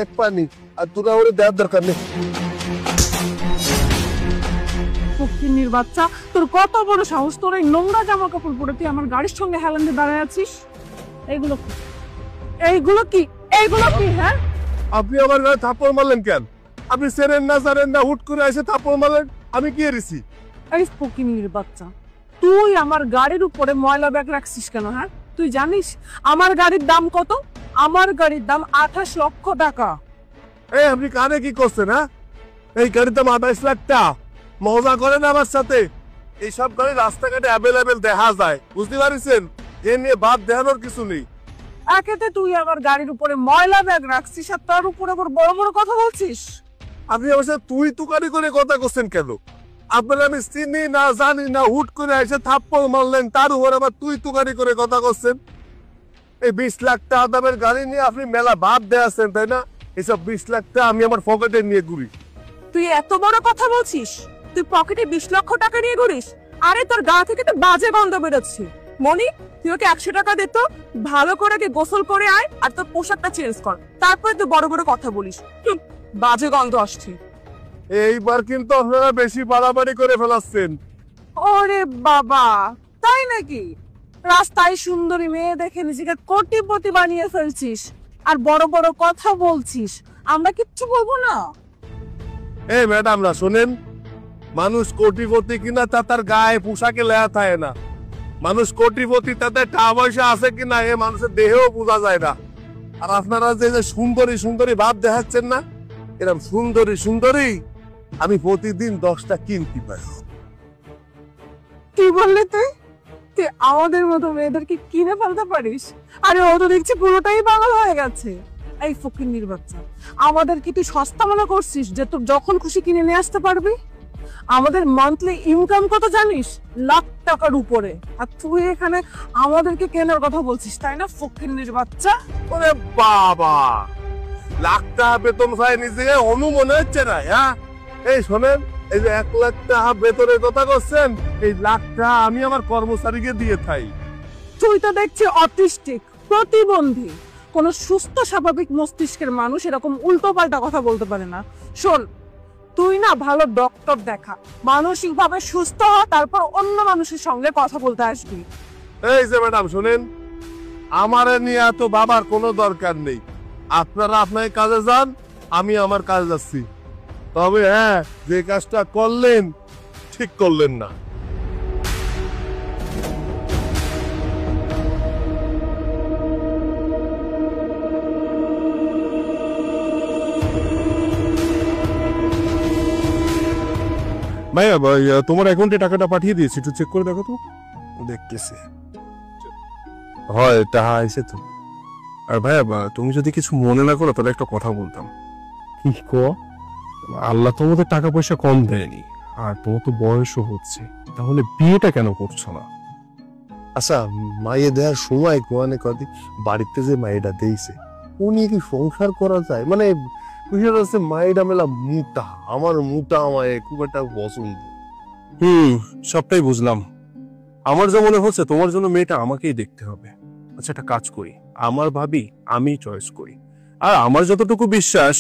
এক পানি আর তোরা ওরে দেওয়ার দরকার নেই। ফকিন্নির বাচ্চা, তোর কত বড় সাহস! তোর এই নোংরা জামা কাপড় পরে তুই আমার গাড়ির সঙ্গে হেলান দিয়ে দাঁড়ায় আছিস। এইগুলো কি? এইগুলো কি? এইগুলো কি? হ্যাঁ, আপনি আমার গায়ে থাপ্পড় মারলেন কেন? আপনি সেরেন না জানেন না, হুট করে এসে থাপ্পড় মারলেন। আমি কি এরিছি? এই ফকিন্নির বাচ্চা, তুই আমার গাড়ির উপরে ময়লা ব্যাগ রাখছিস কেন? হ্যাঁ, তুই জানিস আমার গাড়ির দাম কত? আমার গাড়ির দাম 28 লক্ষ টাকা। এই আপনি কানে কি করছেন? হ্যাঁ, এই গাড়ির দাম 28 লাখ টাকা। মজা করেন আমার সাথে? এইসব গাড়ি রাস্তাঘাটে অ্যাভেলেবেল দেখা যায়, বুঝতে পারছেন? এ নিয়ে বাদ দেখানোর কিছু নেই। একেতে তুই আমার গাড়ির উপরে ময়লা ব্যাগ রাখছিস আর তার উপরে আবার বড় বড় কথা বলছিস। আপনি আমার সাথে তুই তুকারি করে কথা করছেন কেন? আপনার আমি চিনি না জানি না, হুট করে এসে থাপ্পড় মারলেন, তার উপর আবার তুই তুকারি করে কথা করছেন। এই 20 লাখ টাকা দামের গাড়ি নিয়ে আপনি মেলা ভাব দেয়াছেন, তাই না? এইসব 20 লাখ টাকা আমি আমার পকেটে নিয়ে ঘুরি। তুই এত বড় কথা বলছিস? তুই পকেটে 20 লক্ষ টাকা নিয়ে ঘুরিস? আরে তোর গা থেকে তো বাজে গন্ধ বেরোচ্ছে। মনি, তুই ওকে 100 টাকা দে তো, ভালো করে গোসল করে আয় আর তোর পোশাকটা চেঞ্জ কর, তারপরে তুই বড় বড় কথা বলিস। বাজে গন্ধ আসছে। এইবার কিন্তু আপনারা বেশি বাড়াবাড়ি করে ফেলাচ্ছেন। ওরে বাবা, তাই নাকি? রাস্তায় সুন্দরী মেয়ে দেখে নিজেকে কোটিপতি বানিয়ে ফেলছিস আর বড় বড় কথা বলছিস। আমরা কিচ্ছু বলবো না। এই ম্যাডাম না শোনেন, মানুষ কোটিপতি কিনা তা তার গায়ে পোশাকে লেয়া থাকে না। মানুষ কোটিপতি তাদের টাকা পয়সা আছে কিনা এ মানুষের দেহেও বোঝা যায় না। আর আপনারা যে সুন্দরী সুন্দরী ভাব দেখাচ্ছেন না, এরকম সুন্দরী সুন্দরী আমি প্রতিদিন 10টা কিনতে পারি। কি বললি তুই? তুই আমাদের মতো মেয়েদেরকে কিনে ফেলতে পারিস? আরে ও তো দেখছি পুরোটাই পাগল হয়ে গেছে। এই ফকিন্নির বাচ্চা, আমাদের কি তুই সস্তা মনে করছিস যে তোর যখন খুশি কিনে নিয়ে আসতে পারবি? আমাদের মান্থলি ইনকাম কত জানিস? লাখ টাকার উপরে। আর তুই এখানে আমাদেরকে কেনার কথা বলছিস, তাই না ফকিন্নির বাচ্চা? ওরে বাবা, লাখ টাকা বেতন পাই নিজেকে অনু মনে হচ্ছে না? হ্যাঁ, এই শোনেন, এই যে 1 লাখ টাকা বেতনের কথা করছেন, এই লাখ টাকা আমি আমার কর্মচারীকে দিয়ে থাই। তুই তো দেখছি অটিস্টিক, প্রতিবন্ধী। কোন সুস্থ স্বাভাবিক মস্তিষ্কের মানুষ এরকম উল্টো পাল্টা কথা বলতে পারে না। শোন, তুই না ভালো ডক্টর দেখা, মানসিক ভাবে সুস্থ হ, তারপর অন্য মানুষের সঙ্গে কথা বলতে আসবি। এই যে ম্যাডাম শোনেন, আমার নিয়ে এত বাবার কোনো দরকার নেই। আপনারা আপনার কাজে যান, আমি আমার কাজে যাচ্ছি। তবে হ্যাঁ, যে কাজটা করলেন ঠিক করলেন না। ভাইয়া তোমার অ্যাকাউন্টে টাকাটা পাঠিয়ে দিয়েছি, একটু চেক করে দেখো তো। দেখতেছি, হয় টাকা আইছে তো। আর ভাইয়া তুমি যদি কিছু মনে না করো তাহলে একটা কথা বলতাম। কি কো? আল্লাহ তোমাদের টাকা পয়সা কম দেয়নি, আর তোমার তো বয়সও হচ্ছে, তাহলে বিয়েটা কেন করছো না? আচ্ছা, মাইয়ে দেওয়ার সময় কোয়ানে কদি বাড়িতে যে মাইয়েটা দিয়েছে ও নিয়ে কি সংসার করা যায়? মানে বিষয়টা হচ্ছে মাইয়েটা মেলা মোটা, আমার মোটা মায়ে খুব একটা পছন্দ। সবটাই বুঝলাম। আমার যা মনে হচ্ছে তোমার জন্য মেয়েটা আমাকেই দেখতে হবে। আচ্ছা, একটা কাজ করি, আমার ভাবি আমি চয়েস করি। আর আমার যতটুকু বিশ্বাস,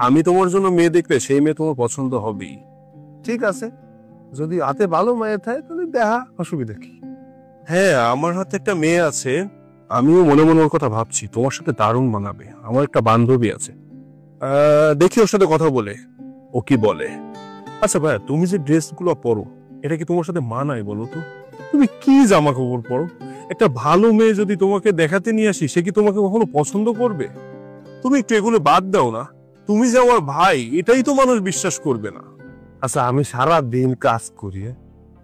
আমি তোমার জন্য মেয়ে দেখলে সেই মেয়ে তোমার পছন্দ হবেই। ঠিক আছে, যদি হাতে ভালো মেয়ে থাকে তাহলে দেখা, অসুবিধা কি? হ্যাঁ, আমার হাতে একটা মেয়ে আছে, আমিও মনে মনে ওর কথা ভাবছি, তোমার সাথে দারুণ মানাবে। আমার একটা বান্ধবী আছে, দেখি ওর সাথে কথা বলে ও কি বলে। আচ্ছা ভাইয়া, তুমি যে ড্রেসগুলো পরো এটা কি তোমার সাথে মানায় বলো তো? তুমি কি জামা কাপড় পরো? একটা ভালো মেয়ে যদি তোমাকে দেখাতে নিয়ে আসি, সে কি তোমাকে কখনো পছন্দ করবে? তুমি একটু এগুলো বাদ দাও না। তুমি যে আমার ভাই, এটাই তো মানুষ বিশ্বাস করবে না। আচ্ছা, আমি সারা দিন কাজ করি,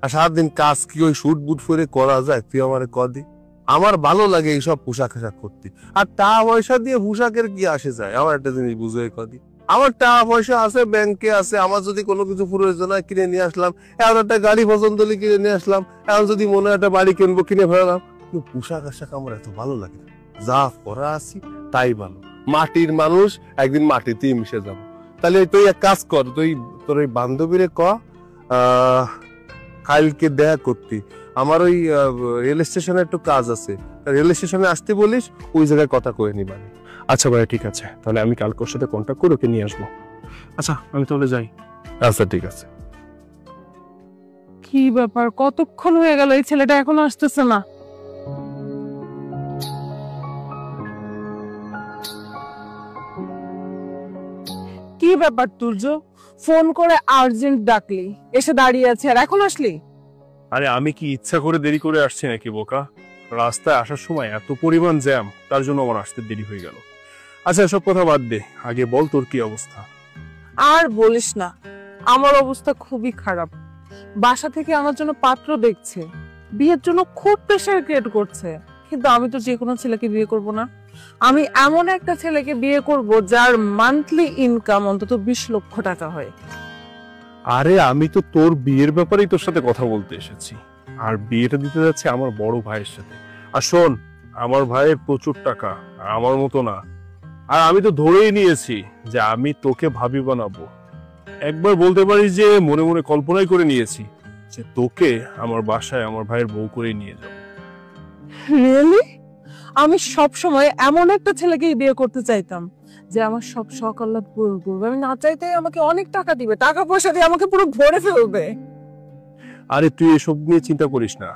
আর সারাদিন কাজ কি ওই শুট বুট পরে করা যায়? তুই আমার কদি, আমার ভালো লাগে এইসব পোশাক আশাক করতে। আর টাকা পয়সা দিয়ে পোশাকের কি আসে যায়? আমার একটা জিনিস বুঝে কদি, আমার টাকা পয়সা আছে, ব্যাংকে আছে, আমার যদি কোনো কিছু প্রয়োজন হয় কিনে নিয়ে আসলাম। এখন একটা গাড়ি পছন্দ হলে কিনে নিয়ে আসলাম। এখন যদি মনে হয় একটা বাড়ি কিনবো, কিনে ফেলাম। কিন্তু পোশাক আশাক আমার এত ভালো লাগে না। যা পরা আছি তাই ভালো। মাটির মানুষ, একদিন মাটিতেই মিশে যাবো। তাহলে তুই এক কাজ কর, তুই তোর ওই বান্ধবীরে কালকে দেখা করতি। আমার ওই রেল স্টেশনে একটু কাজ আছে, রেল স্টেশনে আসতে বলিস, ওই জায়গায় কথা কয়ে নিবানি। আচ্ছা ভাইয়া ঠিক আছে, তাহলে আমি কালকে ওর সাথে কন্ট্যাক্ট করে ওকে নিয়ে আসবো। আচ্ছা আমি তাহলে যাই। আচ্ছা ঠিক আছে। কি ব্যাপার, কতক্ষণ হয়ে গেল এই ছেলেটা এখনো আসতেছে না? কি ব্যাপার তুর্য, ফোন করে আর্জেন্ট ডাকলি, এসে দাঁড়িয়ে আছে আর এখন আসলি? আরে আমি কি ইচ্ছা করে দেরি করে আসছি নাকি বোকা? রাস্তায় আসার সময় এত পরিমাণ জ্যাম, তার জন্য আমার আসতে দেরি হয়ে গেল। আচ্ছা এসব কথা বাদ দে, আগে বল তোর কি অবস্থা? আর বলিস না, আমার অবস্থা খুবই খারাপ। বাসা থেকে আমার জন্য পাত্র দেখছে, বিয়ের জন্য খুব প্রেশার ক্রিয়েট করছে, কিন্তু আমি তো যে কোনো ছেলেকে বিয়ে করব না। আমি এমন একটা ছেলেকে বিয়ে করব যার মান্থলি ইনকাম অন্তত 20 লক্ষ টাকা হয়। আরে আমি তো তোর বিয়ের ব্যাপারেই তোর সাথে কথা বলতে এসেছি, আর বিয়েটা দিতে যাচ্ছে আমার বড় ভাইয়ের সাথে। আর শোন, আমার ভাইয়ের প্রচুর টাকা, আর আমার মতো না। আর আমি তো ধরেই নিয়েছি যে আমি তোকে ভাবি বানাবো। একবার বলতে পারিস যে মনে মনে কল্পনাই করে নিয়েছি যে তোকে আমার বাসায় আমার ভাইয়ের বউ করে নিয়ে যাব। রিয়েলি? আমি সব সময় এমন একটা ছেলেকেই বিয়ে করতে চাইতাম যে আমার সব শখ আহ্লাদ পূরণ করবে। আমি না চাইতেই আমাকে অনেক টাকা দিবে, টাকা পয়সা দিয়ে আমাকে পুরো ভরে ফেলবে। আরে তুই এসব নিয়ে চিন্তা করিস না,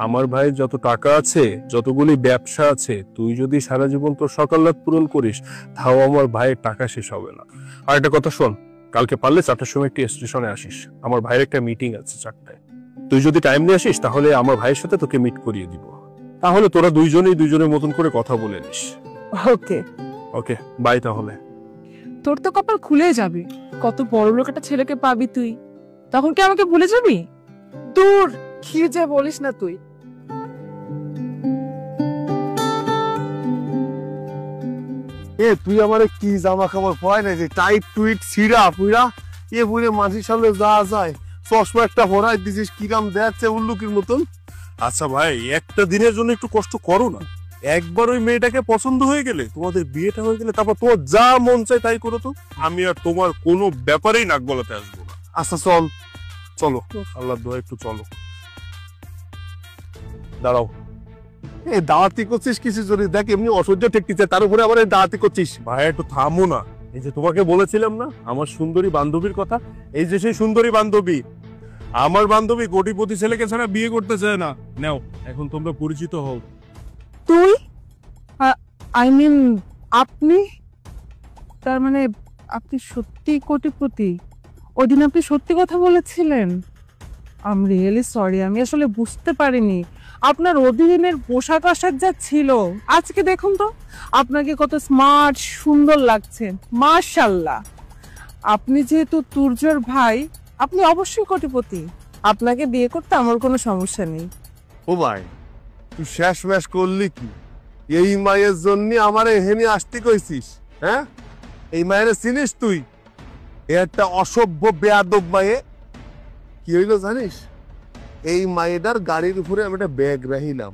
আমার ভাইয়ের যত টাকা আছে, যতগুলি ব্যবসা আছে, তুই যদি সারা জীবন তোর সকাল্লাদ পূরণ করিস, তাও আমার ভাইয়ের টাকা শেষ হবে না। আর একটা কথা শোন, কালকে পারলে 4টার সময় একটু স্টেশনে আসিস, আমার ভাইয়ের একটা মিটিং আছে 4টায়। তুই যদি টাইম নিয়ে আসিস তাহলে আমার ভাইয়ের সাথে তোকে মিট করিয়ে দিব, তাহলে তোরা দুইজনেই দুইজনের মতন করে কথা বলে নিস। ওকে ওকে বাই তাহলে। তোর তো কপাল খুলে যাবে, কত বড় লোক একটা ছেলেকে পাবি তুই, তখন কি আমাকে ভুলে যাবি? দূর, কি যে বলিস না তুই। তুই আমারে কি জামা কাপড় পরাই না যে টাইট টুইট সিরা পুরা বুড়ে মাঝির সামনে যা যায়, চশমা একটা পরাই দিছিস, কি কাম দেখাচ্ছে উল্লুকির মতন। আচ্ছা ভাই, একটা দিনের জন্য একটু কষ্ট করো না। একবার ওই মেয়েটাকে পছন্দ হয়ে গেলে, তোমাদের বিয়েটা হয়ে গেলে, তারপর তোমার যা মন চায় তাই করো তো। আমি আর তোমার কোনো ব্যাপারেই নাক গলাতে আসবো না। আচ্ছা চল। চলো, আল্লাহ দোয়া একটু চলো। দাঁড়াও, দাওয়াতি করছিস কিছু যদি দেখ, এমনি অসহ্য ঠেকতেছে, তার উপরে আবার দাওয়াতি করছিস। ভাই একটু থামো না। এই যে তোমাকে বলেছিলাম না আমার সুন্দরী বান্ধবীর কথা, এই যে সেই সুন্দরী বান্ধবী। আমার বান্ধবী কোটিপতি ছেলেকে ছাড়া বিয়ে করতে চায় না। নাও, এখন তোমরা পরিচিত হও। তুই, আই মিন আপনি, তার মানে আপনি সত্যি কোটিপতি? ওদিন আপনি সত্যি কথা বলেছিলেন। আই এম রিয়েলি সরি, আমি আসলে বুঝতে পারিনি। আপনার ওদিনের পোশাক আশাক যা ছিল, আজকে দেখুন তো আপনাকে কত স্মার্ট সুন্দর লাগছে, মাশাআল্লাহ। আপনি যেহেতু তুর্যর ভাই, আপনি অবশ্যই কোটিপতি, আপনাকে বিয়ে করতে আমার কোনো সমস্যা নেই। ও ভাই, তুই শেষ ম্যাশ করলি কি? এই মায়ের জন্য আমার এখানে আসতে কইছিস? হ্যাঁ, এই মায়ের চিনিস তুই? এ একটা অসভ্য বেয়াদব মায়ে। কি হইলো জানিস? এই মায়েদার গাড়ির উপরে আমি একটা ব্যাগ রাখিলাম,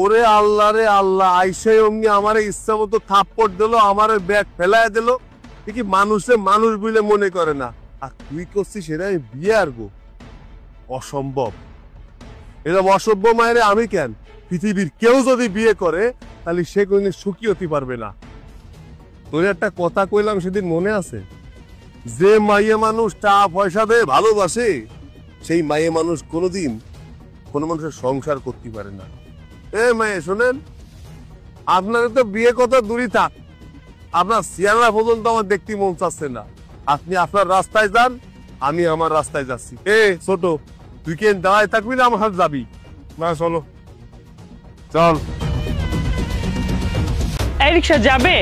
ওরে আল্লাহ রে আল্লাহ, আইসে অমনি আমার ইচ্ছা মতো থাপ্পড় দিল, আমার ব্যাগ ফেলায় দিল। কি মানুষে মানুষ বলে মনে করে না, আর তুই করছিস সেটা বিয়ে আর গো, অসম্ভব। এরকম অসভ্য মায়ের আমি কেন, পৃথিবীর কেউ যদি বিয়ে করে তাহলে সে কোনদিন সুখী হতে পারবে না। তোর একটা কথা কইলাম সেদিন মনে আছে? যে মাইয়ে মানুষ টাকা পয়সা দিয়ে ভালোবাসে, সেই মাইয়ে মানুষ কোনোদিন কোনো মানুষের সংসার করতে পারে না। মায়ে শোনেন, আপনার তো বিয়ে কথা দূরই থাক, আপনার চেহারা পর্যন্ত আমার দেখতে মন চাচ্ছে না। আপনি আপনার রাস্তায় যান, আমি আমার রাস্তায় যাচ্ছি। ছোট, তুই কেন দাঁড়ায় থাকবি না আমার সাথে যাবি? না চলো। চল। এই রিক্সা যাবে?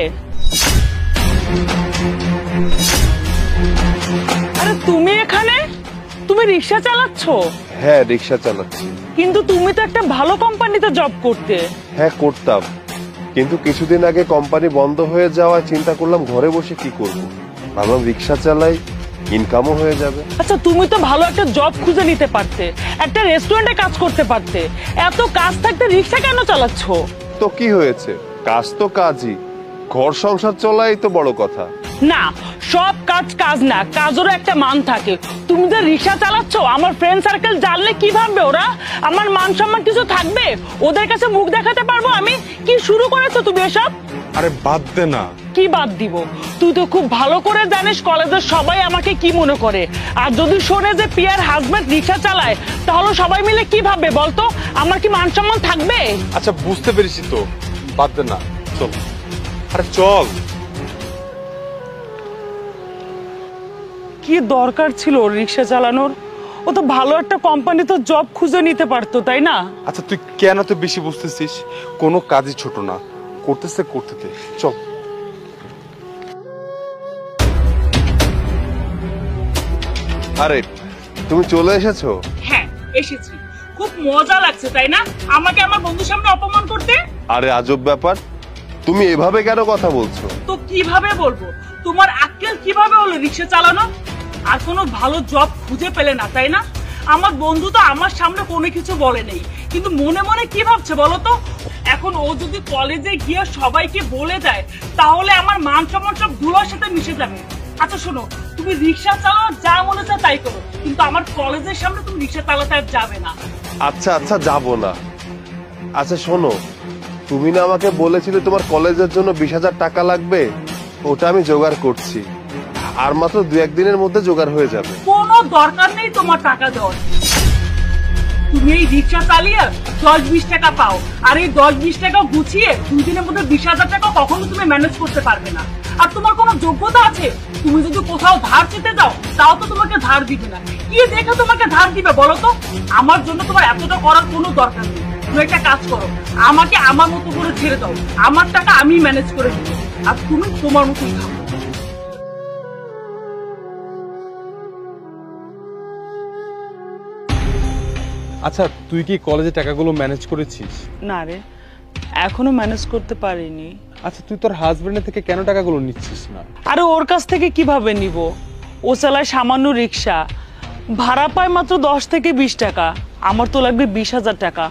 আরে তুমি এখানে, তুমি রিক্সা চালাচ্ছ? হ্যাঁ রিক্সা চালাচ্ছি। কিন্তু তুমি তো একটা ভালো কোম্পানিতে জব করতে। হ্যাঁ করতাম, কিন্তু কিছুদিন আগে কোম্পানি বন্ধ হয়ে যাওয়ায় চিন্তা করলাম ঘরে বসে কি করব। ভাবলাম রিক্সা চালাই, ইনকামও হয়ে যাবে। আচ্ছা তুমি তো ভালো একটা জব খুঁজে নিতে পারতে, একটা রেস্টুরেন্টে কাজ করতে পারতে। এত কাজ থাকতে রিক্সা কেন চালাচ্ছ? তো কি হয়েছে, কাজ তো কাজই, ঘর সংসার চলাই তো বড় কথা। না, সব কাজ কাজ না, কাজেরও একটা মান থাকে। তুমি যে রিক্সা চালাচ্ছ, আমার ফ্রেন্ড সার্কেল জানলে কি ভাববে ওরা? আমার মান সম্মান কিছু থাকবে? ওদের কাছে মুখ দেখাতে পারবো আমি? কি শুরু করেছো তুমি এসব? আরে বাদ দে না। কি বাদ দিব? তুই তো খুব ভালো করে জানিস কলেজের সবাই আমাকে কি মনে করে। আর যদি শোনে যে প্রিয়ার হাজবেন্ড রিক্সা চালায়, তাহলে সবাই মিলে কি ভাববে বলতো? আমার কি মান সম্মান থাকবে? আচ্ছা বুঝতে পেরেছি তো, বাদ দে না, চল। আরে চল। কি দরকার ছিল ওর রিক্সা চালানোর? ও তো ভালো একটা কোম্পানিতে জব খুঁজে নিতে পারতো, তাই না? আচ্ছা তুই কেন তো বেশি বুঝতেছিস? কোনো কাজই ছোট না, করতেছে করতে দে, চল। আরে তুমি চলে এসেছো? হ্যাঁ এসেছি। খুব মজা লাগছে তাই না আমাকে আমার বন্ধুর সামনে অপমান করতে? আরে আজব ব্যাপার, তুমি এভাবে কেন কথা বলছো? তো কিভাবে বলবো? তোমার আক্কেল কিভাবে হলো রিক্সা চালানো? আর কোনো ভালো জব খুঁজে পেলে না, তাই না? আমার বন্ধু তো আমার সামনে কোনো কিছু বলে নেই, কিন্তু মনে মনে কি ভাবছে বলো তো? এখন ও যদি কলেজে গিয়ে সবাইকে বলে দেয়, তাহলে আমার মান সম্মান সব ধুলোর সাথে মিশে যাবে। আচ্ছা শোনো, তুমি রিক্সা চালাও, যা মনে চায় তাই করো, কিন্তু আমার কলেজের সামনে তুমি রিক্সা চালাতে আর যাবে না। আচ্ছা আচ্ছা যাবো না। আচ্ছা শোনো, তুমি না আমাকে বলেছিলে তোমার কলেজের জন্য 20,000 টাকা লাগবে? ওটা আমি জোগাড় করছি, আর মাত্র 2-1 দিনের মধ্যে জোগাড় হয়ে যাবে। কোনো দরকার নেই তোমার টাকা দেওয়ার। তুমি এই রিক্সা চালিয়ে 10-20 টাকা পাও, আর এই 10-20 টাকা গুছিয়ে 2 দিনের মধ্যে 20,000 টাকা কখনো তুমি ম্যানেজ করতে পারবে না। আর তোমার কোনো যোগ্যতা আছে? তুমি যদি কোথাও ধার চেতে যাও, তাও তো তোমাকে ধার দিবে না। কি দেখে তোমাকে ধার দিবে বলো তো? আমার জন্য তোমার এতটা করার কোনো দরকার নেই। তুমি একটা কাজ করো, আমাকে আমার মতো করে ছেড়ে দাও, আমার টাকা আমি ম্যানেজ করে দিব, আর তুমি তোমার মতোই থাকো। আচ্ছা তুই কি কলেজে টাকাগুলো ম্যানেজ করেছিস? না রে, এখনো ম্যানেজ করতে পারিনি। আচ্ছা তুই তোর হাজবেন্ডের থেকে কেন টাকাগুলো নিচ্ছিস না? আরে ওর কাছ থেকে কিভাবে নিব? ও চালায় সামান্য রিক্সা, ভাড়া পায় মাত্র 10 থেকে 20 টাকা, আমার তো লাগবে 20,000 টাকা।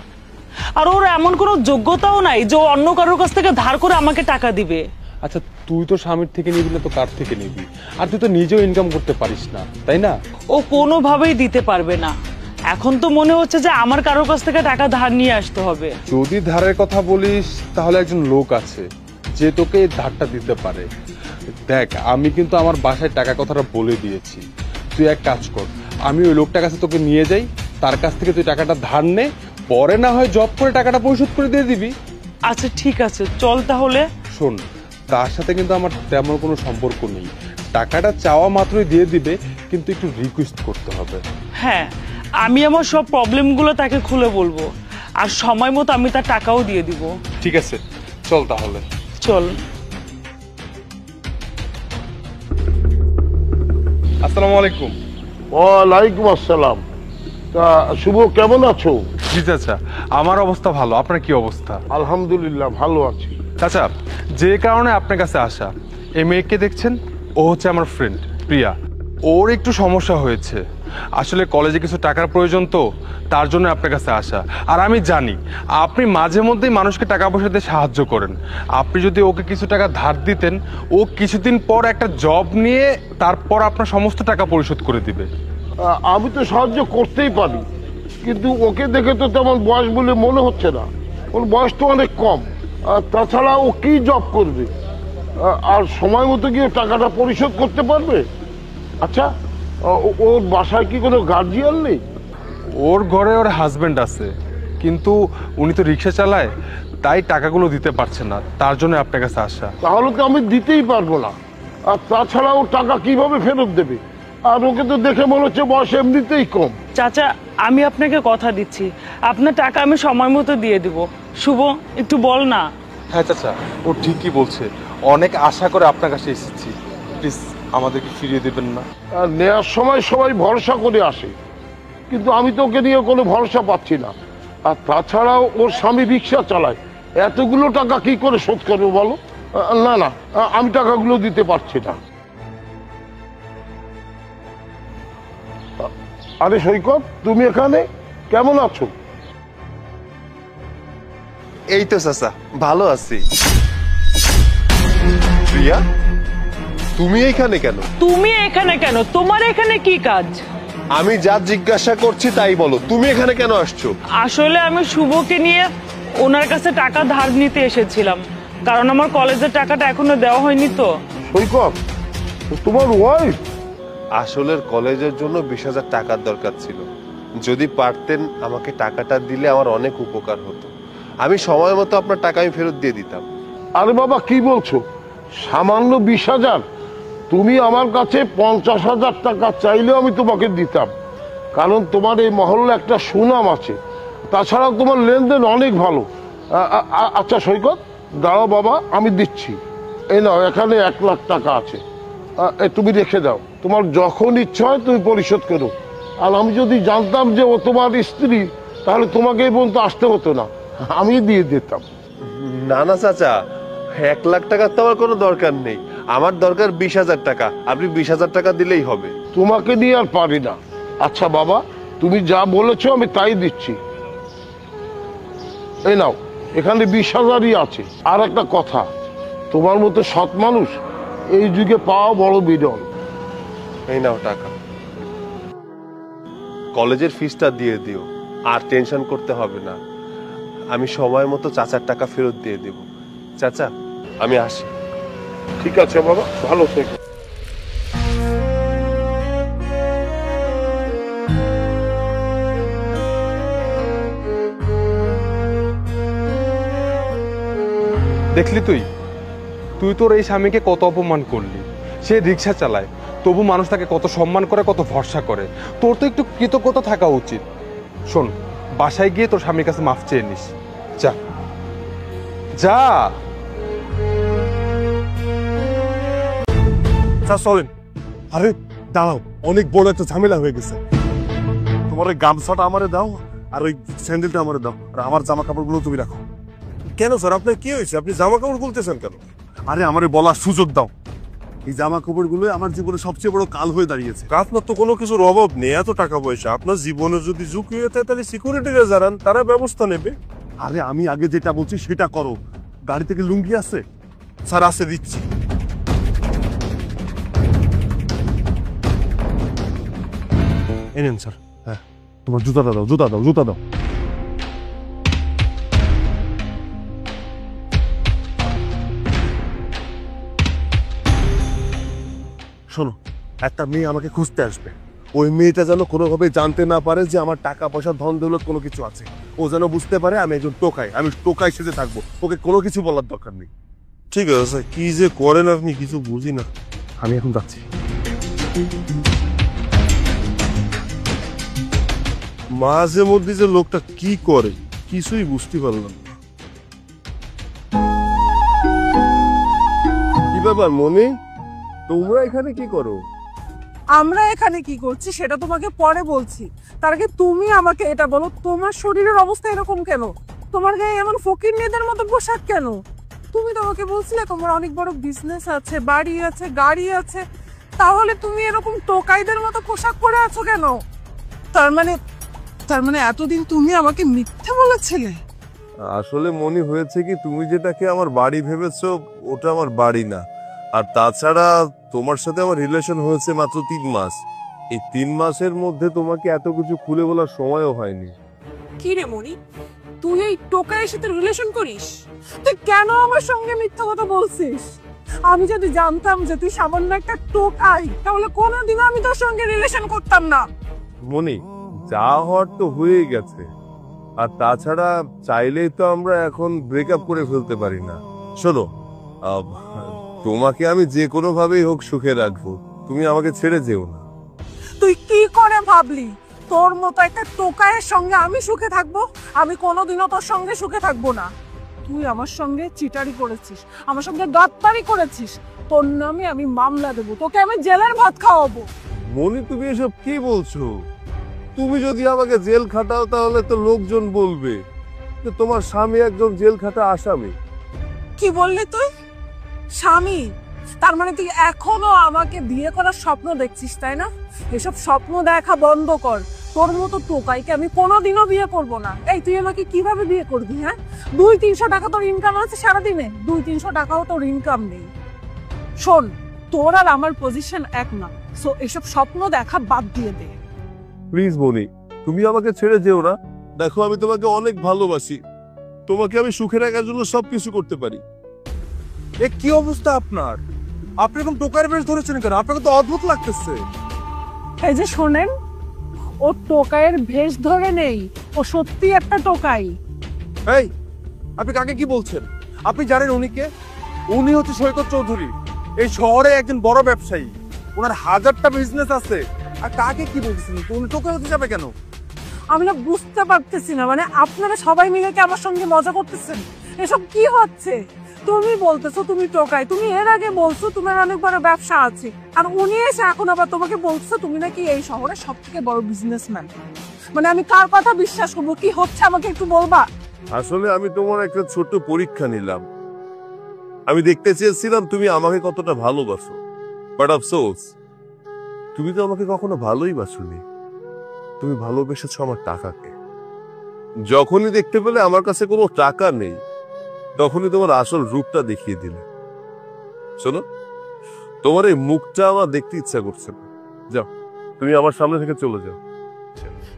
আর ওর এমন কোনো যোগ্যতাও নাই যে ও অন্য কারোর কাছ থেকে ধার করে আমাকে টাকা দিবে। আচ্ছা তুই তো স্বামীর থেকে নিবি না তো কার থেকে নিবি? আর তুই তো নিজেও ইনকাম করতে পারিস না, তাই না? ও কোনোভাবেই দিতে পারবে না। এখন তো মনে হচ্ছে যে আমার কারোর কাছ থেকে টাকা ধার নিয়ে আসতে হবে। যদি ধারের কথা বলিস তাহলে একজন লোক আছে যে তোকে এই ধারটা দিতে পারে। দেখ আমি কিন্তু আমার বাসায় টাকা কথাটা বলে দিয়েছি। তুই এক কাজ কর, আমি ওই লোকটার কাছে তোকে নিয়ে যাই, তার কাছ থেকে তুই টাকাটা ধার নে, পরে না হয় জব করে টাকাটা পরিশোধ করে দিয়ে দিবি। আচ্ছা ঠিক আছে, চল তাহলে। শোন, তার সাথে কিন্তু আমার তেমন কোনো সম্পর্ক নেই, টাকাটা চাওয়া মাত্রই দিয়ে দিবে, কিন্তু একটু রিকোয়েস্ট করতে হবে। হ্যাঁ, আমি আমার সব প্রবলেমগুলো তাকে খুলে বলবো, আর সময় মতো আমি তার টাকাও দিয়ে দিব। ঠিক আছে, চল তাহলে। চল। আসসালামু আলাইকুম। ওয়ালাইকুম আসসালাম। তা শুভ, কেমন আছো? জি চাচা, আমার অবস্থা ভালো, আপনার কি অবস্থা? আলহামদুলিল্লাহ ভালো আছি। চাচা, যে কারণে আপনার কাছে আসা, এই মেয়েকে দেখছেন, ও হচ্ছে আমার ফ্রেন্ড প্রিয়া। ওর একটু সমস্যা হয়েছে, আসলে কলেজে কিছু টাকার প্রয়োজন, তো তার জন্য আপনার কাছে আসা। আর আমি জানি আপনি মাঝে মধ্যেই মানুষকে টাকা পয়সা দিয়ে সাহায্য করেন। আপনি যদি ওকে কিছু টাকা ধার দিতেন, ও কিছুদিন পর একটা জব নিয়ে তারপর আপনার সমস্ত টাকা পরিশোধ করে দিবে। আমি তো সাহায্য করতেই পারি, কিন্তু ওকে দেখে তো তেমন বয়স বলে মনে হচ্ছে না। ওর বয়স তো অনেক কম, আর তাছাড়া ও কি জব করবে? আর সময় মতো কি ও টাকাটা পরিশোধ করতে পারবে? আচ্ছা, ওর বাসায় কি কোনো গার্জিয়ান নেই? ওর ঘরে ওর হাজবেন্ড আছে, কিন্তু উনি তো রিক্সা চালায়, তাই টাকাগুলো দিতে পারছে না, তার জন্য আপনার কাছে আসা। তাহলে তো আমি দিতেই পারবো না। আর তাছাড়া ও টাকা কিভাবে ফেরত দেবে? আর ওকে তো দেখে মনে হচ্ছে বয়স এমনিতেই কম। চাচা, আমি আপনাকে কথা দিচ্ছি, আপনার টাকা আমি সময় মতো দিয়ে দিব। শুভ, একটু বল না। হ্যাঁ চাচা, ও ঠিকই বলছে, অনেক আশা করে আপনার কাছে এসেছি, প্লিজ আমাদেরকে ফিরিয়ে দেবেন না? আর নেওয়ার সময় সবাই ভরসা করে আসে, কিন্তু আমি তো ওকে নিয়ে কোনো ভরসা পাচ্ছি না। আর তাছাড়াও ওর স্বামী রিক্সা চালায়, এতগুলো টাকা কি করে শোধ করবো বলো? না না, আমি টাকাগুলো দিতে পারছি না। আরে সৈকত, তুমি এখানে কেমন আছো? এই তো চাচা, ভালো আছি। প্রিয়া, তুমি এইখানে কেন? তুমি এখানে কেন? তোমার এখানে কি কাজ? আমি যা জিজ্ঞাসা করছি তাই বলো, তুমি এখানে কেন আসছো? আসলে আমি শুভকে নিয়ে ওনার কাছে টাকা ধার নিতে এসেছিলাম, কারণ আমার কলেজের টাকাটা এখনো দেওয়া হয়নি তো। সৈকত, তোমার ওয়াইফ? আসলের কলেজের জন্য 20,000 টাকার দরকার ছিল। যদি পারতেন আমাকে টাকাটা দিলে আমার অনেক উপকার হতো। আমি সময় মতো আপনার টাকা আমি ফেরত দিয়ে দিতাম। আরে বাবা, কি বলছো? সামান্য 20,000? তুমি আমার কাছে 50,000 টাকা চাইলেও আমি তোমাকে দিতাম, কারণ তোমার এই মহল্লা একটা সুনাম আছে। তাছাড়াও তোমার লেনদেন অনেক ভালো। আচ্ছা সৈকত, দাঁড়াও বাবা, আমি দিচ্ছি। এই নাও, এখানে 1 লাখ টাকা আছে। তুমি রেখে দাও, তোমার যখন ইচ্ছা হয় তুমি পরিশোধ করো। আর আমি যদি জানতাম যে ও তোমার স্ত্রী, তাহলে তোমাকে এই পর্যন্ত আসতে হতো না, আমি দিয়ে দিতাম। না না চাচা, 1 লাখ টাকার তো আমার কোনো দরকার নেই। আমার দরকার 20,000 টাকা। আপনি 20,000 টাকা দিলেই হবে। তোমাকে নিয়ে আর পারি না। আচ্ছা বাবা, তুমি যা বলেছো আমি তাই দিচ্ছি। এই নাও, এখানে 20,000ই আছে। আর একটা কথা, তোমার মতো সৎ মানুষ এই যুগে পাওয়া বড় বিরল। এই নাও টাকা, কলেজের ফিসটা দিয়ে দিও। আর টেনশন করতে হবে না, আমি সময় মতো চাচার টাকা ফেরত দিয়ে দেব। চাচা, আমি আসি। ঠিক আছে বাবা, ভালো থেকো। দেখলি তুই তোর এই স্বামীকে কত অপমান করলি। সে রিক্সা চালায়, তবু মানুষ তাকে কত সম্মান করে, কত ভরসা করে। তোর তো একটু কৃতজ্ঞতা থাকা উচিত। শোন, বাসায় গিয়ে তোর স্বামীর কাছে মাফ চেয়ে নিস। যা যা। চলেন। আরে দাঁড়াও, অনেক বড় একটা ঝামেলা হয়ে গেছে। তোমার ওই গামছাটা আমারে দাও, আর ওই স্যান্ডেলটা আমারে দাও, আর আমার জামা কাপড়গুলো তুমি রাখো। কেন স্যার, আপনার কি হয়েছে? আপনি জামা কাপড় খুলতেছেন কেন? আরে আমারে বলার সুযোগ দাও। এই জামা কাপড়গুলো আমার জীবনে সবচেয়ে বড় কাল হয়ে দাঁড়িয়েছে। আপনার তো কোনো কিছুর অভাব নেই, এত টাকা পয়সা। আপনার জীবনে যদি ঝুঁকি হয়ে থাকে তাহলে সিকিউরিটিকে জানান, তারা ব্যবস্থা নেবে। আরে আমি আগে যেটা বলছি সেটা করো। গাড়ি থেকে লুঙ্গি আছে? স্যার আছে, দিচ্ছি। এনেন স্যার। হ্যাঁ, তোমার জুতাটা দাও, জুতা দাও, জুতা দাও। শোনো, একটা মেয়ে আমাকে খুঁজতে আসবে। ওই মেয়েটা যেন কোনোভাবে জানতে না পারে যে আমার টাকা পয়সা ধন দৌলত কোনো কিছু আছে। ও যেন বুঝতে পারে আমি একজন টোকাই, আমি টোকাই সেজে থাকবো। ওকে কোনো কিছু বলার দরকার নেই। ঠিক আছে স্যার, কি যে করেন আপনি কিছু বুঝি না। আমি এখন যাচ্ছি। মাঝে মধ্যে যে লোকটা কি করে কিছুই বুঝতে পারলাম না। কি ব্যাপার মনি, তোমরা এখানে কি করো? আমরা এখানে কি করছি সেটা তোমাকে পরে বলছি। তার আগে তুমি আমাকে এটা বলো, তোমার শরীরের অবস্থা এরকম কেন? তোমার গায়ে এমন ফকিরনিদের মতো পোশাক কেন? তুমি তো আমাকে বলছিলে তোমার অনেক বড় বিজনেস আছে, বাড়ি আছে, গাড়ি আছে, তাহলে তুমি এরকম টোকাইদের মতো পোশাক পরে আছো কেন? তার মানে এতদিন তুমি আমাকে মিথ্যে বলেছিলে? আসলে মনে হয়েছে কি, তুমি যেটাকে আমার বাড়ি ভেবেছো ওটা আমার বাড়ি না। আর তাছাড়া তোমার সাথে আমার রিলেশন হয়েছে মাত্র 3 মাস। এই 3 মাসের মধ্যে তোমাকে এত কিছু খুলে বলার সময়ও হয়নি। কি রে মনি, তুই এই টোকাইয়ের সাথে রিলেশন করিস? তুই কেন আমার সঙ্গে মিথ্যা কথা বলছিস? আমি যদি জানতাম যে তুই সামান্য একটা টোকাই, তাহলে কোনোদিনও আমি তোর সঙ্গে রিলেশন করতাম না। মনি, যা হওয়ার তো হয়ে গেছে। আর তাছাড়া চাইলেই তো আমরা এখন ব্রেকআপ করে ফেলতে পারি না। শোনো, তোমাকে আমি যে কোনো ভাবেই হোক সুখে রাখবো, তুমি আমাকে ছেড়ে যেও না। তুই কি করে ভাবলি তোর মতো একটা টোকাইয়ের সঙ্গে আমি সুখে থাকবো? আমি কোনোদিনও তোর সঙ্গে সুখে থাকবো না। তুই আমার সঙ্গে চিটারি করেছিস, আমার সঙ্গে গাদ্দারি করেছিস। তোর নামে আমি মামলা দেবো, তোকে আমি জেলের ভাত খাওয়াবো। মনি, তুমি এসব কি বলছো? তুমি যদি আমাকে জেল খাটাও তাহলে তো লোকজন বলবে যে তোমার স্বামী একজন জেল খাটা আসামি। কি বললি তুই? স্বামী? তার মানে তুই এখনো আমাকে বিয়ে করার স্বপ্ন দেখছিস, তাই না? এসব স্বপ্ন দেখা বন্ধ কর। তোর মতো টোকাইকে আমি কোনোদিনও বিয়ে করব না। এই তুই আমাকে কিভাবে বিয়ে করবি? হ্যাঁ, 200-300 টাকা তোর ইনকাম আছে সারাদিনে, 200-300 টাকাও তোর ইনকাম নেই। শোন, তোর আর আমার পজিশন এক না, সো এসব স্বপ্ন দেখা বাদ দিয়ে দে। প্লিজ মনি, তুমি আমাকে ছেড়ে যেও না। দেখো, আমি তোমাকে অনেক ভালোবাসি। তোমাকে আমি সুখে রাখার জন্য সবকিছু করতে পারি। এ কি অবস্থা আপনার? আপনি এরকম টোকার বেশ ধরেছেন কেন? আপনাকে তো অদ্ভুত লাগতেছে। এই যে শোনেন, ও টোকাইয়ের ভেষ ধরে নেই, ও সত্যি একটা টোকাই। এই, আপনি কাকে কি বলছেন? আপনি জানেন উনি কে? উনি হচ্ছে সৈকত চৌধুরী, এই শহরে একজন বড় ব্যবসায়ী। ওনার হাজারটা বিজনেস আছে। আর কাকে কি বলছেন? উনি টোকাই হতে যাবে কেন? আমি না বুঝতে পারতেছি না, মানে আপনারা সবাই মিলে কি আমার সঙ্গে মজা করতেছেন? এসব কি হচ্ছে? তুমি বলতেছো তুমি টোকাই, তুমি এর আগে বলছো তোমার অনেক বড় ব্যবসা আছে, আর উনি এসে এখন আবার তোমাকে বলছো তুমি নাকি এই শহরের সব থেকে বড় বিজনেসম্যান। মানে আমি কার কথা বিশ্বাস করবো? কি হচ্ছে আমাকে একটু বলবা? আসলে আমি তোমার একটা ছোট্ট পরীক্ষা নিলাম। আমি দেখতে চেয়েছিলাম তুমি আমাকে কতটা ভালোবাসো, বাট আফসোস তুমি তো আমাকে কখনো ভালোই বাসোনি। তুমি ভালোবেসেছো আমার টাকাকে। যখনই দেখতে পেলে আমার কাছে কোনো টাকা নেই, তখনই তোমার আসল রূপটা দেখিয়ে দিলে। শোনো, তোমার এই মুখটা আমার দেখতে ইচ্ছা করছে না। যাও, তুমি আমার সামনে থেকে চলে যাও।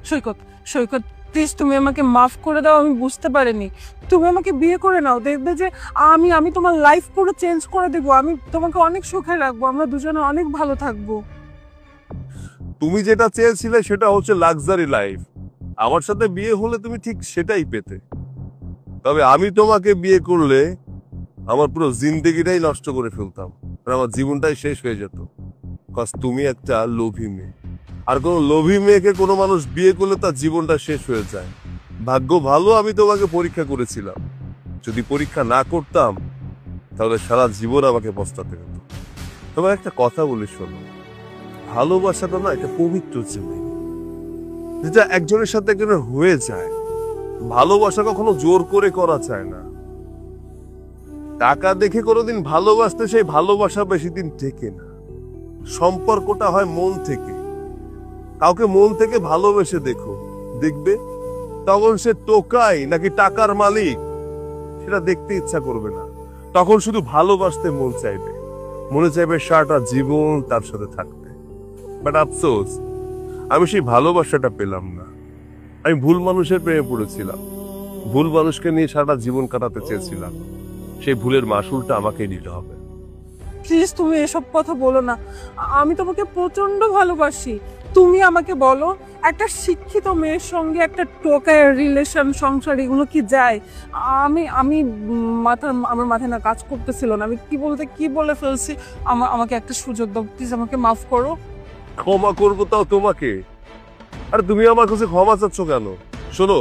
সৈকত, সৈকত প্লিজ তুমি আমাকে মাফ করে দাও, আমি বুঝতে পারিনি। তুমি আমাকে বিয়ে করে নাও, দেখবে যে আমি তোমার লাইফ পুরো চেঞ্জ করে দেবো। আমি তোমাকে অনেক সুখে রাখবো, আমরা দুজনে অনেক ভালো থাকবো। তুমি যেটা চেয়েছিলে সেটা হচ্ছে লাক্সারি লাইফ। আমার সাথে বিয়ে হলে তুমি ঠিক সেটাই পেতে। তবে আমি তোমাকে বিয়ে করলে আমার পুরো জিন্দেগিটাই নষ্ট করে ফেলতাম, আর আমার জীবনটাই শেষ হয়ে যেত। কজ তুমি একটা লোভী মেয়ে, আর কোনো লোভী মেয়েকে কোনো মানুষ বিয়ে করলে তার জীবনটা শেষ হয়ে যায়। ভাগ্য ভালো আমি তোমাকে পরীক্ষা করেছিলাম। যদি পরীক্ষা না করতাম তাহলে সারা জীবন আমাকে পস্তাতে হতো। তোমার একটা কথা বলি শোনো, ভালোবাসাটা না একটা পবিত্র জিনিস, যেটা একজনের সাথে একজনের হয়ে যায়। ভালোবাসা কখনো জোর করে করা যায় না। টাকা দেখে কোনোদিন ভালোবাসতে সেই ভালোবাসা বেশি দিন টেকে না। সম্পর্কটা হয় মন থেকে। কাউকে মন থেকে ভালোবেসে দেখো, দেখবে তখন সে টোকাই নাকি টাকার মালিক সেটা দেখতে ইচ্ছা করবে না। তখন শুধু ভালোবাসতে মন চাইবে, মনে চাইবে সারাটা জীবন তার সাথে থাকতে। বাট আফসোস আমি সেই ভালোবাসাটা পেলাম না। আমি ভুল মানুষের প্রেমে পড়েছিলাম, ভুল মানুষকে নিয়ে সারাটা জীবন কাটাতে চেয়েছিলাম। সেই ভুলের মাসুলটা আমাকেই নিতে হবে। প্লিজ তুমি এসব কথা বলো না, আমি তোমাকে প্রচন্ড ভালোবাসি। তুমি আমাকে বলো, একটা শিক্ষিত মেয়ের সঙ্গে একটা টোকায়ের রিলেশন, সংসার, এগুলো কি যায়? আমি আমার মাথায় না কাজ করতেছিল না, আমি কি বলে ফেলছি। আমাকে একটা সুযোগ দাও প্লিজ, আমাকে মাফ করো। ক্ষমা করবো তাও তোমাকে? আর তুমি আমার কাছে ক্ষমা চাচ্ছ কেন? শোনো,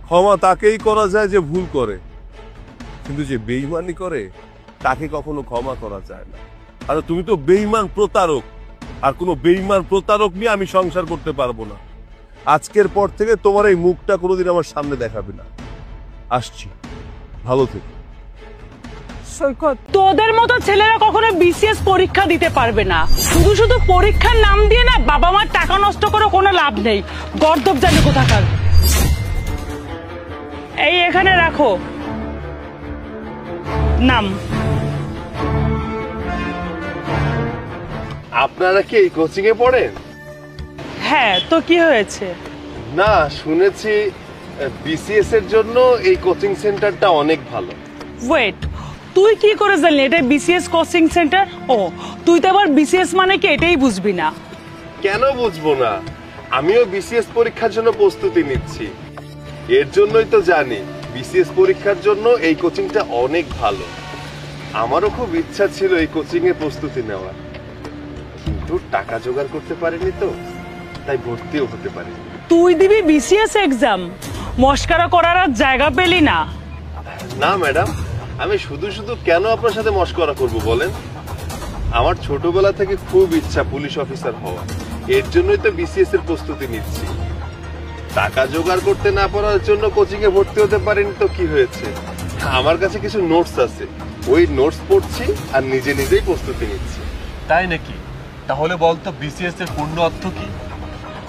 ক্ষমা তাকেই করা যায় যে ভুল করে, কিন্তু যে বেঈমানি করে তাকে কখনো ক্ষমা করা যায় না। আর তুমি তো বেঈমান প্রতারক, আর কোনো বেঈমান প্রতারক নিয়ে আমি সংসার করতে পারবো না। আজকের পর থেকে তোমার এই মুখটা কোনোদিন আমার সামনে দেখাবে না। আসছি, ভালো থেকো। সৈকত, তোদের মতো ছেলেরা কখনো বিসিএস পরীক্ষা দিতে পারবে না। শুধু শুধু পরীক্ষার নাম দিয়ে না বাবা মার টাকা নষ্ট করে কোনো লাভ নেই। গর্দব জানে কোথাকার। এই এখানে রাখো, নাম। আপনারা কি এই কোচিং এ পড়েন? হ্যাঁ, তো কি হয়েছে? না, শুনেছি বিসিএস এর জন্য এই কোচিং সেন্টারটা অনেক ভালো। ওয়েট, তুই কি করে জানলি এটা বিসিএস কোচিং সেন্টার? ও, তুই তো আবার বিসিএস মানে কি এটাই বুঝবি না। কেন বুঝবো না? আমিও বিসিএস পরীক্ষার জন্য প্রস্তুতি নিচ্ছি। এর জন্যই তো জানি বিসিএস পরীক্ষার জন্য এই কোচিংটা অনেক ভালো। আমারও খুব ইচ্ছা ছিল এই কোচিং এ প্রস্তুতি নেওয়ার, কিন্তু টাকা জোগাড় করতে পারিনি, তো তাই ভর্তিও হতে পারিনি। তুই দিবি বিসিএস এক্সাম, মস্কারা করার আর জায়গা পেলি না? না ম্যাডাম, আমি শুধু শুধু কেন আপনার সাথে মস্করা করব বলেন? আমার ছোটবেলা থেকে খুব ইচ্ছা পুলিশ অফিসার হওয়া। এর জন্যই তো বিসিএস এর প্রস্তুতি নিচ্ছি। টাকা জোগাড় করতে না পারার জন্য কোচিং এ ভর্তি হতে পারিনি, তো কি হয়েছে? আমার কাছে কিছু নোটস আছে, ওই নোটস পড়ছি আর নিজে নিজেই প্রস্তুতি নিচ্ছি। তাই নাকি? তাহলে বলতো বিসিএস এর পূর্ণ অর্থ কি?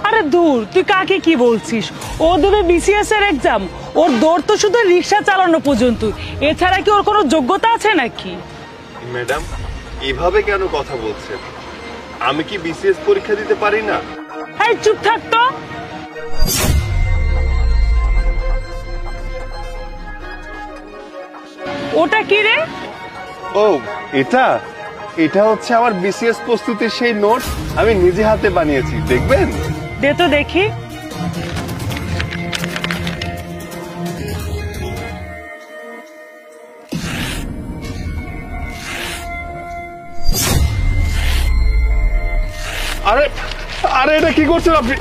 আরে দূর, তুই কাকে কি বলছিস? ও দেবে বিসিএস এর এক্সাম, ওর দৌড় তো শুধু রিক্সা চালানো পর্যন্ত, এছাড়া কি ওর কোনো যোগ্যতা আছে নাকি? ম্যাডাম, এভাবে কেন কথা বলছেন? আমি কি বিসিএস পরীক্ষা দিতে পারি না? এই চুপ থাক তো। ওটা কি রে? ও এটা এটা হচ্ছে আমার বিসিএস প্রস্তুতির সেই নোট, আমি নিজে হাতে বানিয়েছি, দেখবেন? দে তো দেখি। আরে আরে এটা কি করছেন আপনি?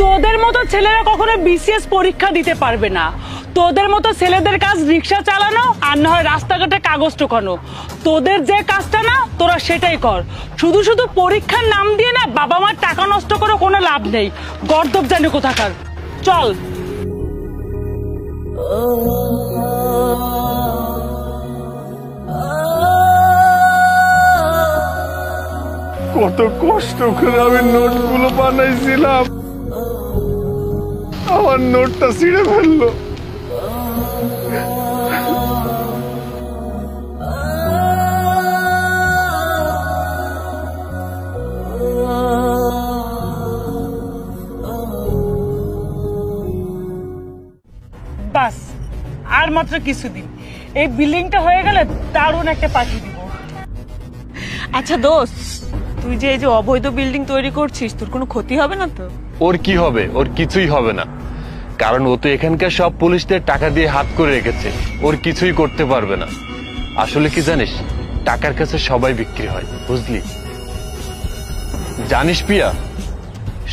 তোদের মতো ছেলেরা কখনো বিসিএস পরীক্ষা দিতে পারবে না। তোদের মতো ছেলেদের কাজ রিক্সা চালানো আর না হয় রাস্তাঘাটে কাগজ টোকানো। তোদের যে কাজটা না তোরা সেটাই কর। শুধু শুধু পরীক্ষার নাম দিয়ে না বাবা মার টাকা নষ্ট করে কোনো লাভ নেই। গর্দব জানি কোথাকার। চল। কত কষ্ট করে আমি নোটগুলো বানাইছিলাম, আমার নোটটা ছিঁড়ে ফেললো। বাস আর মাত্র কিছুদিন, এই বিল্ডিংটা হয়ে গেলে দারুণ একটা পার্টি দিব। আচ্ছা দোস্ত, তুই যে এই যে অবৈধ বিল্ডিং তৈরি করছিস, তোর কোনো ক্ষতি হবে না তো? ওর কি হবে? ওর কিছুই হবে না, কারণ ও তো এখানকার সব পুলিশদের টাকা দিয়ে হাত করে রেখেছে। ওর কিছুই করতে পারবে না। আসলে কি জানিস, টাকার কাছে সবাই বিক্রি হয়, বুঝলি? জানিস পিয়া,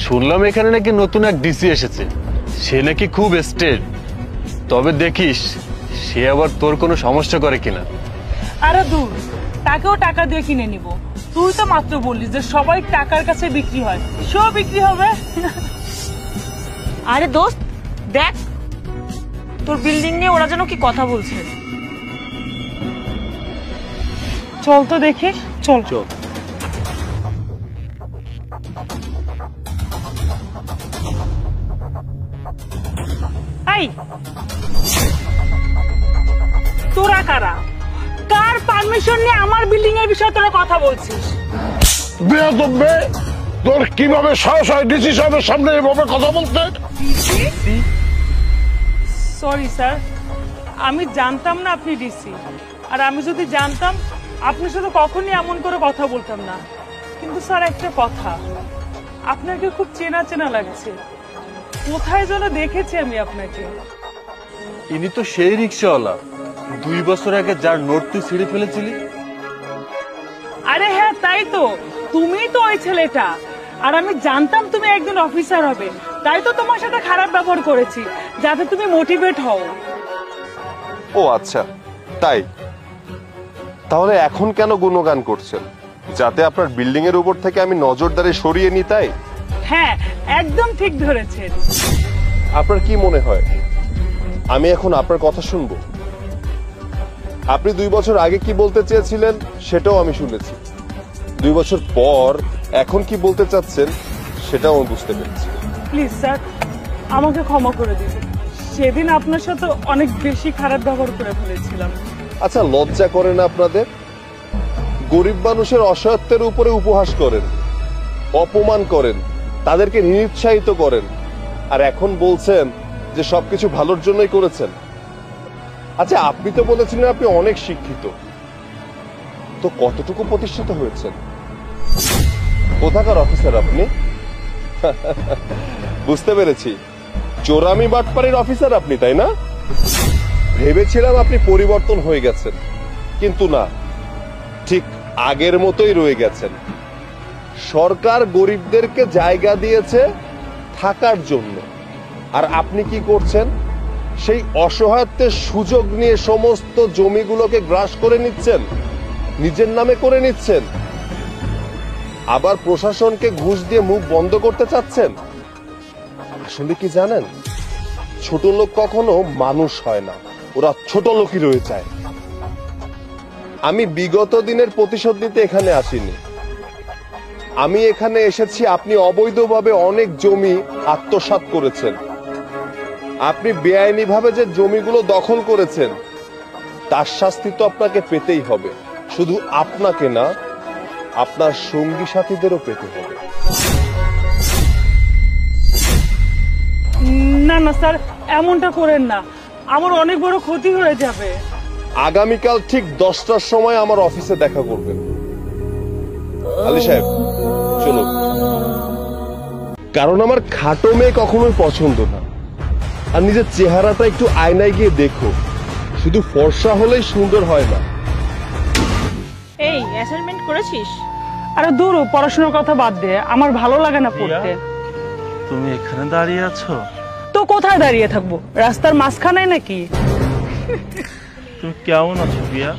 শুনলাম এখানে নাকি নতুন এক ডিসি এসেছে, সে নাকি খুব স্টেট। তবে দেখিস সে আবার তোর কোনো সমস্যা করে কিনা। আরে দূর, তাকেও টাকা দিয়ে কিনে নিব। তুই তো মাত্র বললি যে সবাই টাকার কাছে বিক্রি হয়, সেও বিক্রি হবে। আরে দোস্ত দেখ, তোর বিল্ডিং নিয়ে ওরা যেন কি কথা বলছে। চল তো দেখি, চল চল। এই তোরা কারা? কার পারমিশন নিয়ে আমার বিল্ডিং এর বিষয়ে তোরা কথা বলছিস? বেয়াদব মেয়ে, তোর কিভাবে সাহস হয় ডিসি সাহেবের সামনে এভাবে কথা বলতে? সরি স্যার, আমি জানতাম না আপনি ডিসি। আর আমি যদি জানতাম আপনার সাথে কখনই এমন করে কথা বলতাম না। কিন্তু স্যার একটা কথা, আপনাকে খুব চেনা চেনা লাগছে। কোথায় যেন দেখেছি আমি আপনাকে। ইনি তো সেই রিক্সাওয়ালা, 2 বছর আগে যার নোট তুই ছিঁড়ে ফেলেছিলি। আরে হ্যাঁ, তাই তো, তুমিই তো ওই ছেলেটা। আর আমি জানতাম তুমি একজন অফিসার হবে, তাই তো তোমার সাথে খারাপ ব্যবহার করেছি, যাতে তুমি মোটিভেট হও। ও আচ্ছা, তাই? তাহলে এখন কেন গুণগান করছেন? যাতে আপনার বিল্ডিং এর উপর থেকে আমি নজরদারি সরিয়ে নিই, তাই? হ্যাঁ, একদম ঠিক ধরেছেন। আপনার কি মনে হয় আমি এখন আপনার কথা শুনবো? আপনি 2 বছর আগে কি বলতে চেয়েছিলেন সেটাও আমি শুনেছি। 2 বছর পর এখন কি বলতে চাচ্ছেন সেটাও আমি বুঝতে পেরেছি। প্লিজ স্যার, আমাকে ক্ষমা করে দিন। সেদিন আপনার সাথে অনেক বেশি খারাপ ব্যবহার করে ফেলেছিলাম। আচ্ছা, লজ্জা করে না আপনাদের? গরিব মানুষের অসহায়ত্বের উপরে উপহাস করেন, অপমান করেন, তাদেরকে নিরুৎসাহিত করেন, আর এখন বলছেন যে সবকিছু ভালোর জন্যই করেছেন। আচ্ছা, আপনি তো বলেছিলেন আপনি অনেক শিক্ষিত, তো কতটুকু প্রতিষ্ঠিত হয়েছেন? কোথাকার অফিসার আপনি? বুঝতে পেরেছি, চোরামি বাটপাড়ির অফিসার আপনি, তাই না? ভেবেছিলাম আপনি পরিবর্তন হয়ে গেছেন, কিন্তু না, ঠিক আগের মতোই রয়ে গেছেন। সরকার গরিবদেরকে জায়গা দিয়েছে থাকার জন্য, আর আপনি কি করছেন? সেই অসহায়ত্বের সুযোগ নিয়ে সমস্ত জমিগুলোকে গ্রাস করে নিচ্ছেন, নিজের নামে করে নিচ্ছেন, আবার প্রশাসনকে ঘুষ দিয়ে মুখ বন্ধ করতে চাচ্ছেন। আসলে কি জানেন, ছোট লোক কখনো মানুষ হয় না, ওরা ছোট লোকই রয়ে যায়। আমি বিগত দিনের প্রতিশোধ নিতে এখানে আসিনি, আমি এখানে এসেছি আপনি অবৈধভাবে অনেক জমি আত্মসাৎ করেছেন। আপনি বেআইনিভাবে যে জমিগুলো দখল করেছেন তার শাস্তি তো আপনাকে পেতেই হবে। শুধু আপনাকে না, আপনার সঙ্গী সাথীদেরও পেতে হবে। না না স্যার, এমনটা করেন না। আমার অনেক বড় ক্ষতি হয়ে যাবে। আগামীকাল ঠিক 10টার সময় আমার অফিসে দেখা করবেন। আলী সাহেব চলুন। কারণ আমার খাটো মেয়ে কখনোই পছন্দ না। আর নিজের চেহারাটা একটু আয়নায় গিয়ে দেখো, শুধু ফর্সা হলেই সুন্দর হয় না। এই অ্যাসাইনমেন্ট করেছিস? আরে দূর, পড়াশোনার কথা বাদ দে, আমার ভালো লাগে না পড়তে। তুমি এখানে দাঁড়িয়ে আছো? তো কোথায় দাঁড়িয়ে থাকবো, রাস্তার মাঝখানে নাকি? তুমি কেমন আছো প্রিয়া?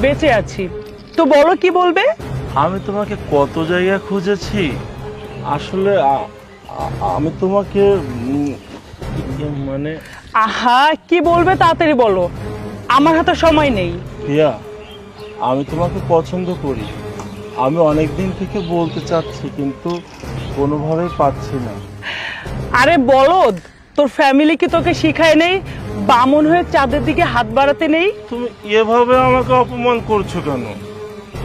বেঁচে আছি। তো বলো কি বলবে? আমি তোমাকে কত জায়গায় খুঁজেছি। আসলে আমি তোমাকে মানে আহা, কি বলবে তাড়াতাড়ি বলো, আমার হাতে সময় নেই। প্রিয়া, আমি তোমাকে পছন্দ করি। আমি অনেকদিন থেকে বলতে চাচ্ছি, কিন্তু কোনোভাবেই পাচ্ছি না। আরে বলদ, তোর ফ্যামিলি কি তোকে শিখায় নেই বামন হয়ে চাঁদের দিকে হাত বাড়াতে নেই? তুমি এভাবে আমাকে অপমান করছো কেন?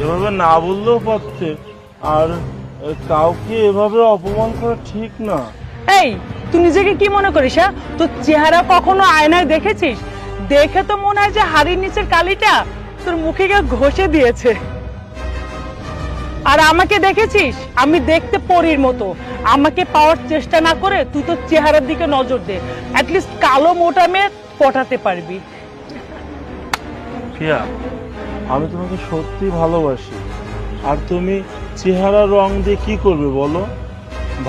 এভাবে না বললেও পারতে। আর কাউকে এভাবে অপমান করা ঠিক না। এই, তুই নিজেকে কি মনে করিস? তোর চেহারা কখনো আয়নায় দেখেছিস? দেখে তো মনে হয় যে হাড়ির নিচের কালিটা তোর মুখে গিয়ে ঘষে দিয়েছে। আর আমাকে দেখেছিস? আমি দেখতে পরীর মতো। আমাকে পাওয়ার চেষ্টা না করে তুই তোর চেহারার দিকে নজর দে, অ্যাটলিস্ট কালো মোটা মেয়ে পটাতে পারবি। প্রিয়া, আমি তোমাকে সত্যি ভালোবাসি। আর তুমি চেহারা রং দিয়ে কি করবে বলো?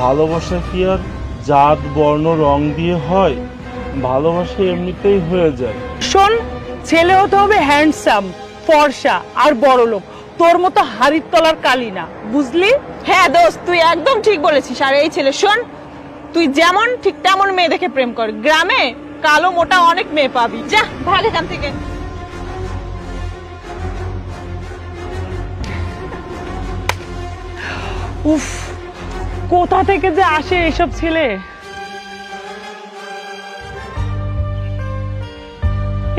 ভালোবাসা কি আর জাত বর্ণ রং দিয়ে হয়? ভালোবাসা এমনিতেই হয়ে যায়। শোন, ছেলে হতে হবে হ্যান্ডসাম, ফর্সা আর বড় লোক, তোর মতো হাড়ির তলার কালি না, বুঝলি? হ্যাঁ দোস্ত, তুই একদম ঠিক বলেছিস। আর এই ছেলে শোন, তুই যেমন ঠিক তেমন মেয়ে দেখে প্রেম কর। গ্রামে কালো মোটা অনেক মেয়ে পাবি। যা ভাগ এখান থেকে। উফ, কোথা থেকে যে আসে এসব ছেলে।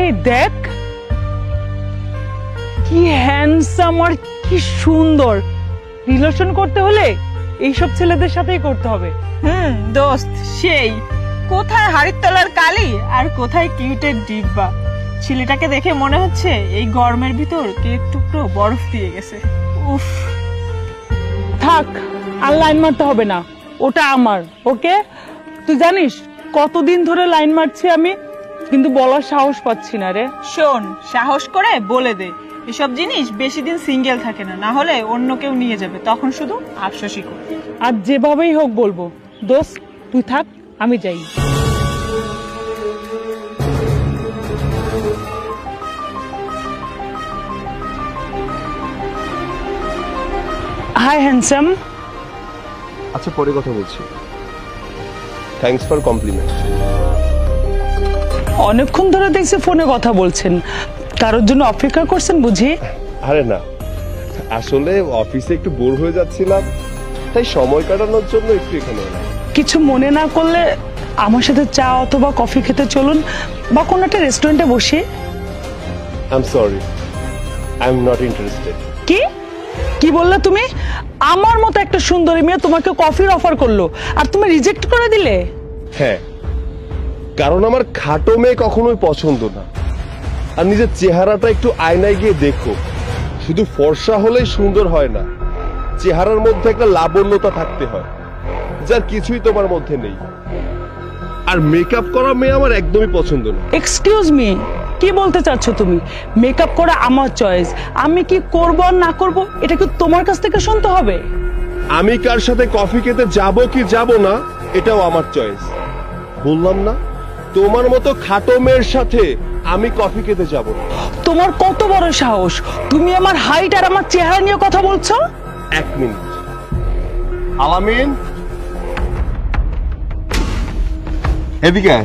এই দেখ কি হ্যান্ডসাম আর কি সুন্দর। রিলেশন করতে হলে এইসব ছেলেদের সাথেই করতে হবে। দোস্ত, সেই কোথায় হাড়ির তলার কালি আর কোথায় কিউটের ডিব্বা। ছেলেটাকে দেখে মনে হচ্ছে এই গরমের ভিতর কেক টুকরো বরফ দিয়ে গেছে। উফ, থাক, আর লাইন মারতে হবে না, ওটা আমার। ওকে, তুই জানিস কতদিন ধরে লাইন মারছি আমি, কিন্তু বলার সাহস পাচ্ছি না রে। শোন, সাহস করে বলে দে। এসব জিনিস বেশি দিন সিঙ্গেল থাকে না, না হলে অন্য কেউ নিয়ে যাবে, তখন শুধু আফসোসই করবি। আর যেভাবেই হোক বলবো। দোস্ত তুই থাক, আমি যাই। Hi handsome. আচ্ছা, পরে কথা বলছি। Thanks for compliment. অনেকক্ষণ ধরে দেখছি ফোনে কথা বলছেন, কারোর জন্য অপেক্ষা করছেন বুঝি? আরে না, আসলে অফিসে একটু বোর হয়ে যাচ্ছিলাম, তাই সময় কাটানোর জন্য একটু এখানে এলাম। কিছু মনে না করলে আমার সাথে চা অথবা কফি খেতে চলুন, বা কোনো একটা রেস্টুরেন্টে বসে। I am sorry, I am not interested. কি কি বললে তুমি? আমার মতো একটা সুন্দরী মেয়ে তোমাকে কফির অফার করলো আর তুমি রিজেক্ট করে দিলে? হ্যাঁ, কারণ আমার খাটো মেয়ে কখনোই পছন্দ না। আর নিজের চেহারাটা একটু আয়নায় গিয়ে দেখো, শুধু ফর্সা হলেই সুন্দর হয় না। চেহারার মধ্যে একটা লাবণ্যতা থাকতে হয়, যার কিছুই তোমার মধ্যে নেই। আর মেকআপ করা মেয়ে আমার একদমই পছন্দ না। এক্সকিউজ মি, কি বলতে চাচ্ছ তুমি? মেকআপ করা আমার চয়েস, আমি কি করব আর না করব এটা কি তোমার কাছ থেকে শুনতে হবে? আমি কার সাথে কফি খেতে যাব কি যাব না এটাও আমার চয়েস। বললাম না, তোমার মতো খাটো মেয়ের সাথে আমি কফি খেতে যাব না। তোমার কত বড় সাহস, তুমি আমার হাইট আর আমার চেহারা নিয়ে কথা বলছো? এক মিনিট। আলামিন, এদিকে।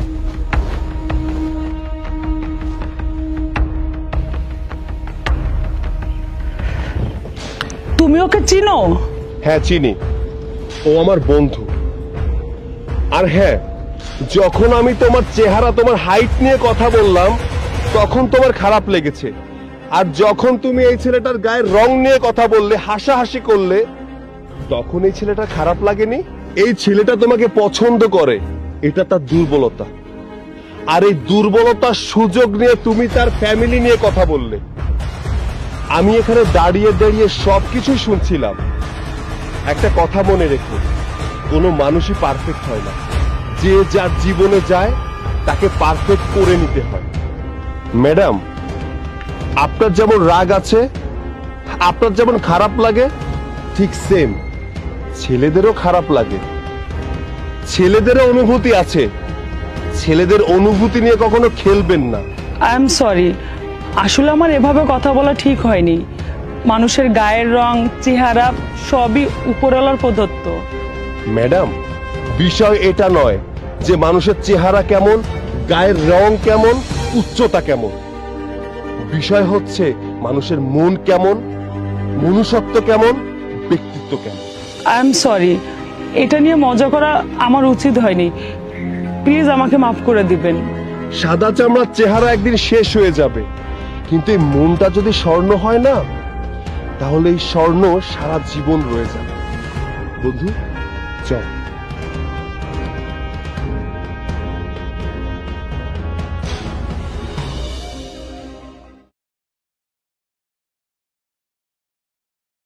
তুমি ওকে চিনো? হ্যাঁ চিনি, ও আমার বন্ধু। আর হ্যাঁ, যখন আমি তোমার চেহারা তোমার হাইট নিয়ে কথা বললাম তখন তোমার খারাপ লেগেছে, আর যখন তুমি এই ছেলেটার গায়ের রং নিয়ে কথা বললে, হাসাহাসি করলে, তখন এই ছেলেটা খারাপ লাগেনি? এই ছেলেটা তোমাকে পছন্দ করে, এটা তার দুর্বলতা। আর এই দুর্বলতার সুযোগ নিয়ে তুমি তার ফ্যামিলি নিয়ে কথা বললে। আমি এখানে দাঁড়িয়ে দাঁড়িয়ে সবকিছুই শুনছিলাম। একটা কথা মনে রেখো, কোনো মানুষই পারফেক্ট হয় না। যে যার জীবনে যায় তাকে পারফেক্ট করে নিতে হয়। ম্যাডাম, আপনার যেমন রাগ আছে, আপনার যেমন খারাপ লাগে, ঠিক সেম ছেলেদেরও খারাপ লাগে। ছেলেদেরও অনুভূতি আছে। ছেলেদের অনুভূতি নিয়ে কখনো খেলবেন না। আই এম সরি, আসলে আমার এভাবে কথা বলা ঠিক হয়নি। মানুষের গায়ের রং, চেহারা সবই উপরওয়ালার প্রদত্ত। ম্যাডাম, বিষয় এটা নয় যে মানুষের চেহারা কেমন, গায়ের রং কেমন, উচ্চতা কেমন। বিষয় হচ্ছে মানুষের মন কেমন, মনুষ্যত্ব কেমন, ব্যক্তিত্ব কেমন। আই এম সরি, এটা নিয়ে মজা করা আমার উচিত হয়নি। প্লিজ আমাকে মাফ করে দিবেন। সাদা চামড়ার চেহারা একদিন শেষ হয়ে যাবে, কিন্তু এই মনটা যদি স্বর্ণ হয় না, তাহলে এই স্বর্ণ সারা জীবন রয়ে যাবে। বন্ধু, চল।